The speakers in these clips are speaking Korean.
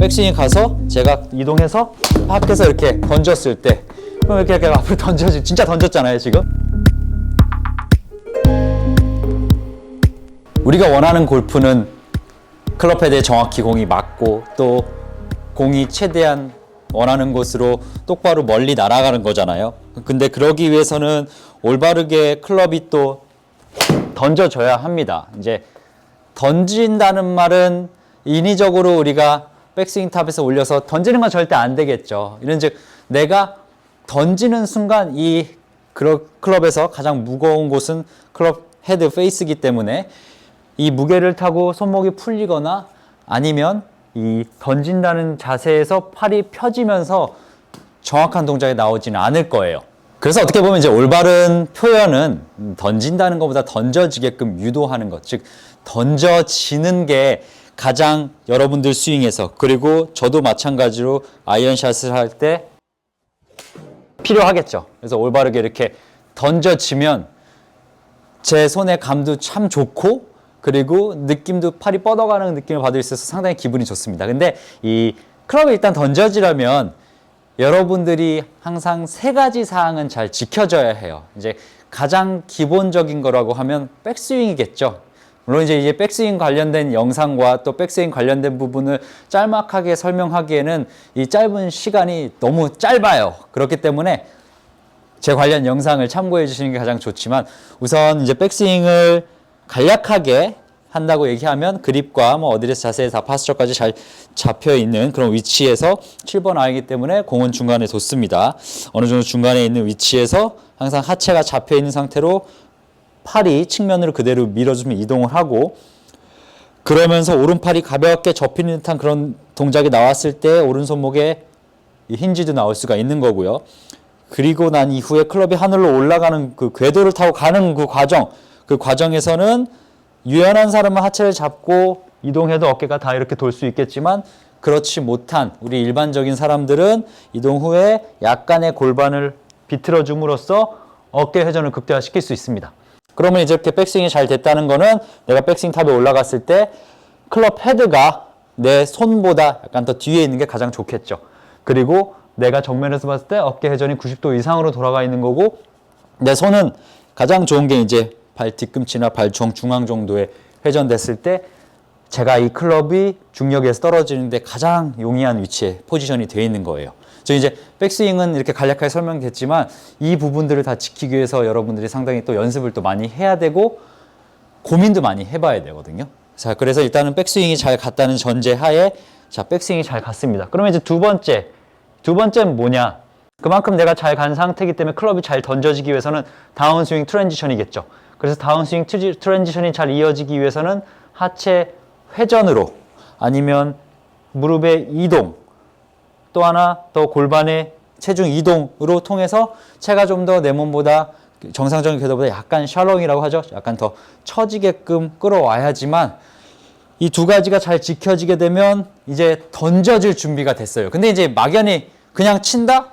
백스윙 가서 제가 이동해서 밖에서 이렇게 던졌을 때 그럼 이렇게 앞으로 던져지 진짜 던졌잖아요 지금. 우리가 원하는 골프는 클럽 헤드에 정확히 공이 맞고 또 공이 최대한 원하는 곳으로 똑바로 멀리 날아가는 거잖아요. 근데 그러기 위해서는 올바르게 클럽이 또 던져줘야 합니다. 이제 던진다는 말은 인위적으로 우리가 백스윙 탑에서 올려서 던지는 건 절대 안 되겠죠. 이런즉 내가 던지는 순간 이 클럽에서 가장 무거운 곳은 클럽 헤드 페이스이기 때문에 이 무게를 타고 손목이 풀리거나 아니면 이 던진다는 자세에서 팔이 펴지면서 정확한 동작이 나오지는 않을 거예요. 그래서 어떻게 보면 이제 올바른 표현은 던진다는 것보다 던져지게끔 유도하는 것, 즉 던져지는 게 가장 여러분들 스윙에서 그리고 저도 마찬가지로 아이언샷을 할 때 필요하겠죠. 그래서 올바르게 이렇게 던져지면 제 손의 감도 참 좋고 그리고 느낌도 팔이 뻗어가는 느낌을 받을 수 있어서 상당히 기분이 좋습니다. 근데 이 클럽이 일단 던져지려면 여러분들이 항상 세 가지 사항은 잘 지켜줘야 해요. 이제 가장 기본적인 거라고 하면 백스윙이겠죠. 물론 이제 백스윙 관련된 영상과 또 백스윙 관련된 부분을 짤막하게 설명하기에는 이 짧은 시간이 너무 짧아요. 그렇기 때문에 제 관련 영상을 참고해 주시는 게 가장 좋지만 우선 이제 백스윙을 간략하게 한다고 얘기하면 그립과 뭐 어드레스 자세에서 파스처까지 잘 잡혀 있는 그런 위치에서 7번 아이기 때문에 공은 중간에 뒀습니다. 어느 정도 중간에 있는 위치에서 항상 하체가 잡혀 있는 상태로 팔이 측면으로 그대로 밀어주면 이동을 하고 그러면서 오른팔이 가볍게 접히는 듯한 그런 동작이 나왔을 때 오른손목에 힌지도 나올 수가 있는 거고요. 그리고 난 이후에 클럽이 하늘로 올라가는 그 궤도를 타고 가는 그 과정에서는 유연한 사람은 하체를 잡고 이동해도 어깨가 다 이렇게 돌 수 있겠지만 그렇지 못한 우리 일반적인 사람들은 이동 후에 약간의 골반을 비틀어 줌으로써 어깨 회전을 극대화시킬 수 있습니다. 그러면 이제 이렇게 백스윙이 잘 됐다는 거는 내가 백스윙 탑에 올라갔을 때 클럽 헤드가 내 손보다 약간 더 뒤에 있는 게 가장 좋겠죠. 그리고 내가 정면에서 봤을 때 어깨 회전이 90도 이상으로 돌아가 있는 거고 내 손은 가장 좋은 게 이제 발 뒤꿈치나 발 중앙 정도에 회전됐을 때 제가 이 클럽이 중력에서 떨어지는데 가장 용이한 위치에 포지션이 되어 있는 거예요. 저 이제 백스윙은 이렇게 간략하게 설명됐지만 이 부분들을 다 지키기 위해서 여러분들이 상당히 또 연습을 또 많이 해야 되고 고민도 많이 해봐야 되거든요. 자, 그래서 일단은 백스윙이 잘 갔다는 전제하에 자, 백스윙이 잘 갔습니다. 그러면 이제 두 번째는 뭐냐? 그만큼 내가 잘 간 상태이기 때문에 클럽이 잘 던져지기 위해서는 다운스윙 트랜지션이겠죠. 그래서 다운스윙 트랜지션이 잘 이어지기 위해서는 하체 회전으로 아니면 무릎의 이동 또 하나 더 골반의 체중 이동으로 통해서 체가 좀 더 내 몸보다 정상적인 궤도보다 약간 샬롱이라고 하죠. 약간 더 처지게끔 끌어와야지만 이 두 가지가 잘 지켜지게 되면 이제 던져질 준비가 됐어요. 근데 이제 막연히 그냥 친다?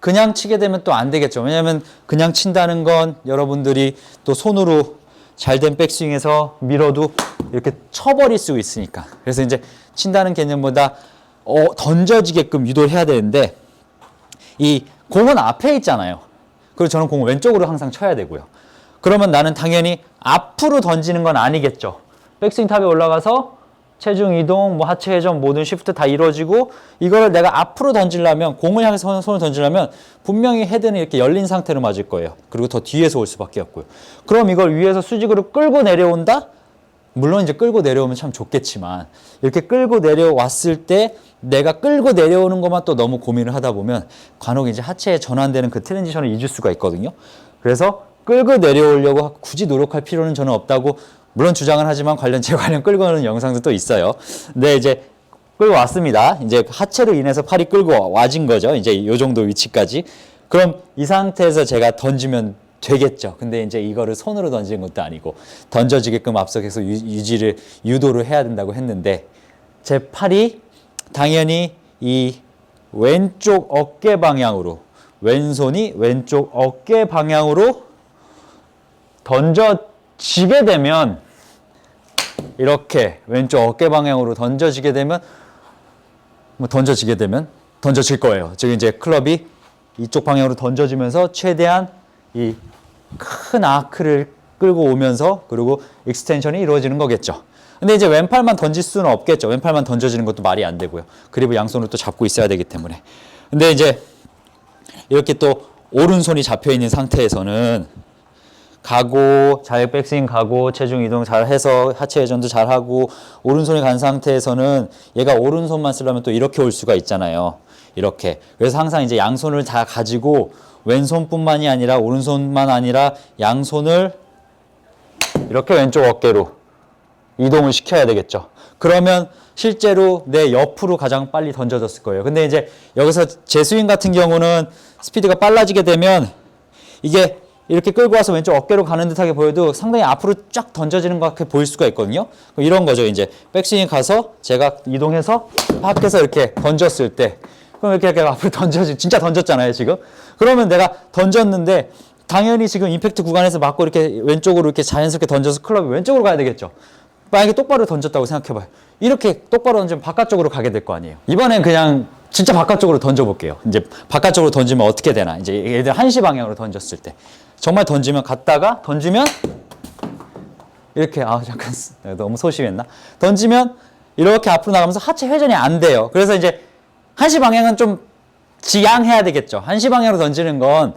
그냥 치게 되면 또 안 되겠죠. 왜냐하면 그냥 친다는 건 여러분들이 또 손으로 잘된 백스윙에서 밀어도 이렇게 쳐버릴 수 있으니까. 그래서 이제 친다는 개념보다 던져지게끔 유도를 해야 되는데 이 공은 앞에 있잖아요. 그리고 저는 공을 왼쪽으로 항상 쳐야 되고요. 그러면 나는 당연히 앞으로 던지는 건 아니겠죠. 백스윙 탑에 올라가서 체중 이동, 뭐 하체 회전, 모든 쉬프트 다 이루어지고 이거를 내가 앞으로 던지려면 공을 향해서 손을 던지려면 분명히 헤드는 이렇게 열린 상태로 맞을 거예요. 그리고 더 뒤에서 올 수밖에 없고요. 그럼 이걸 위에서 수직으로 끌고 내려온다? 물론 이제 끌고 내려오면 참 좋겠지만 이렇게 끌고 내려왔을 때 내가 끌고 내려오는 것만 또 너무 고민을 하다 보면 간혹 이제 하체에 전환되는 그 트랜지션을 잊을 수가 있거든요. 그래서 끌고 내려오려고 굳이 노력할 필요는 저는 없다고 물론 주장을 하지만 제 관련 끌고 오는 영상도 또 있어요. 근데 이제 끌고 왔습니다. 이제 하체로 인해서 팔이 끌고 와진 거죠. 이제 이 정도 위치까지. 그럼 이 상태에서 제가 던지면 되겠죠. 근데 이제 이거를 손으로 던지는 것도 아니고 던져지게끔 앞서서 유도를 해야 된다고 했는데 제 팔이 당연히 이 왼쪽 어깨 방향으로 왼손이 왼쪽 어깨 방향으로 던져지게 되면 이렇게 왼쪽 어깨 방향으로 던져지게 되면 뭐 던져지게 되면 던져질 거예요. 즉 이제 클럽이 이쪽 방향으로 던져지면서 최대한 이 큰 아크를 끌고 오면서 그리고 익스텐션이 이루어지는 거겠죠. 근데 이제 왼팔만 던질 수는 없겠죠. 왼팔만 던져지는 것도 말이 안 되고요. 그립을 양손으로 또 잡고 있어야 되기 때문에. 근데 이제 이렇게 또 오른손이 잡혀 있는 상태에서는 가고 잘 백스윙 가고 체중 이동 잘 해서 하체 회전도 잘 하고 오른손이 간 상태에서는 얘가 오른손만 쓰려면 또 이렇게 올 수가 있잖아요. 이렇게. 그래서 항상 이제 양손을 다 가지고 왼손뿐만이 아니라 오른손만 아니라 양손을 이렇게 왼쪽 어깨로 이동을 시켜야 되겠죠. 그러면 실제로 내 옆으로 가장 빨리 던져졌을 거예요. 근데 이제 여기서 제 스윙 같은 경우는 스피드가 빨라지게 되면 이게 이렇게 끌고 와서 왼쪽 어깨로 가는 듯하게 보여도 상당히 앞으로 쫙 던져지는 것 같게 보일 수가 있거든요. 이런 거죠. 이제 백스윙 가서 제가 이동해서 밖에서 이렇게 던졌을 때 그럼 이렇게 앞으로 진짜 던졌잖아요, 지금. 그러면 내가 던졌는데 당연히 지금 임팩트 구간에서 맞고 이렇게 왼쪽으로 이렇게 자연스럽게 던져서 클럽이 왼쪽으로 가야 되겠죠. 만약에 똑바로 던졌다고 생각해봐요. 이렇게 똑바로 던지면 바깥쪽으로 가게 될 거 아니에요. 이번엔 그냥 진짜 바깥쪽으로 던져볼게요. 이제 바깥쪽으로 던지면 어떻게 되나. 이제 얘들 한시 방향으로 던졌을 때. 정말 던지면 갔다가 던지면 이렇게 잠깐 너무 소심했나? 던지면 이렇게 앞으로 나가면서 하체 회전이 안 돼요. 그래서 이제 한시 방향은 좀 지양해야 되겠죠. 한시 방향으로 던지는 건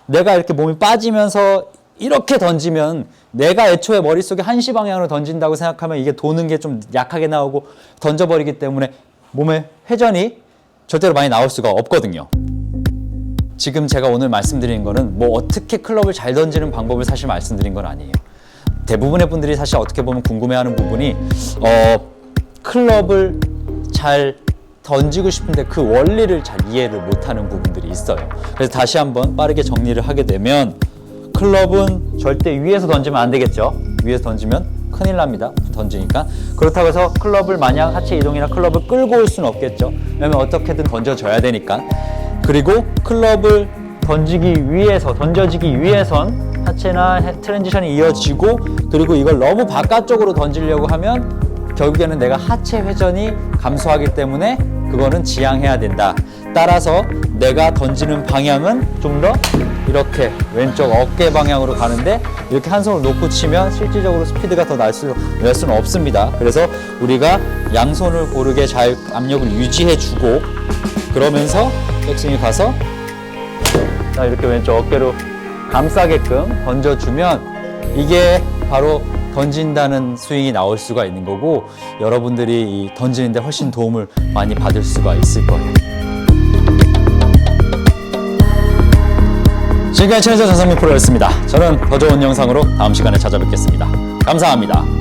내가 이렇게 몸이 빠지면서 이렇게 던지면 내가 애초에 머릿속에 한시 방향으로 던진다고 생각하면 이게 도는 게 좀 약하게 나오고 던져버리기 때문에 몸의 회전이 절대로 많이 나올 수가 없거든요. 지금 제가 오늘 말씀드린 거는 뭐 어떻게 클럽을 잘 던지는 방법을 사실 말씀드린 건 아니에요. 대부분의 분들이 사실 어떻게 보면 궁금해하는 부분이 클럽을 잘 던지고 싶은데 그 원리를 잘 이해를 못하는 부분들이 있어요. 그래서 다시 한번 빠르게 정리를 하게 되면 클럽은 절대 위에서 던지면 안 되겠죠. 위에서 던지면 큰일 납니다. 던지니까. 그렇다고 해서 클럽을 마냥 하체 이동이나 클럽을 끌고 올 수는 없겠죠. 왜냐면 어떻게든 던져줘야 되니까. 그리고 클럽을 던져지기 위해선 하체나 트랜지션이 이어지고 그리고 이걸 너무 바깥쪽으로 던지려고 하면 결국에는 내가 하체 회전이 감소하기 때문에 그거는 지양해야 된다. 따라서 내가 던지는 방향은 좀 더 이렇게 왼쪽 어깨 방향으로 가는데 이렇게 한 손을 놓고 치면 실질적으로 스피드가 더 날 수는 없습니다. 그래서 우리가 양손을 고르게 잘 압력을 유지해주고 그러면서 백스윙이 가서 이렇게 왼쪽 어깨로 감싸게끔 던져주면 이게 바로 던진다는 스윙이 나올 수가 있는 거고 여러분들이 이 던지는데 훨씬 도움을 많이 받을 수가 있을 거예요. 지금까지 최연소 전성민 프로였습니다. 저는 더 좋은 영상으로 다음 시간에 찾아뵙겠습니다. 감사합니다.